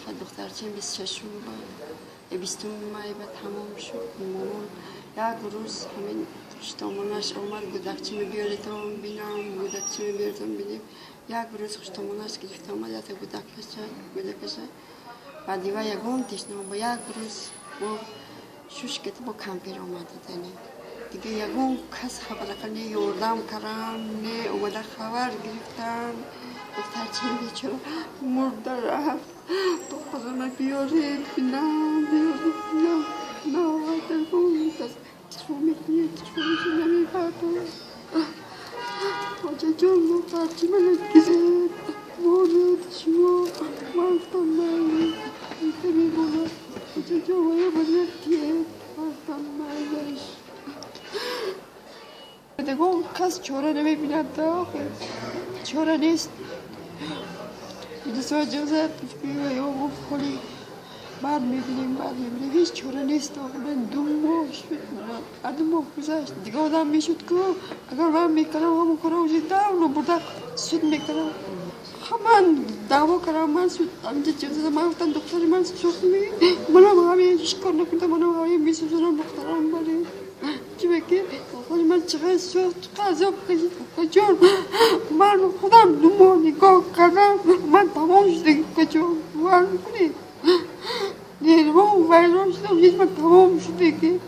دخترچه 26 با 20 مای به تمام شد. مامان یک روز همین خوشتامونش آمد گودکچه می بیاریتون بینم گودکچه می بیاریتون بینیم. یک روز خوشتامونش گرفت آمد یک گودکشه بعد دیوه یکون تشنم با یک روز ما شوش کتی با کمپیر آمده دنیم دیگه یکون کس خبر کنه یوردم کرم نه اومده خبر گرفتم دخترچه بیچاره مرده رفت دخترم بیارید بینم نه تلفون میکرد تلفون میکنید تلفون میشه نمیبردم آجا جان دخترچه من گرفت مورد شما مفتم من میبونه آجا جان باید کیه مفتم منش دیگه کس چاره نمیبیند داخل چاره نیست دو اجازه تفکیه یا خالی بعد میبینیم هیچ چاره نیست من 2 ماه شد من 2 ماه گذشت دیگه آدم میشد که اگر من میکنم همون کارا وجود اونو برده سود میکنم من دعوا کردم من سود همینجا جزده من گفتم دختر من سوخت منم همه هیچ کار نکنم منم همه میسوزنم دخترم بله چی بگی؟ خواهی من چقدر سوخت قضا بکشید کجان من خودم 2 ماه نگاه کردم من تمام شده کجان باور میکنی نیروم و ویران شدم هیچ من تمام شده که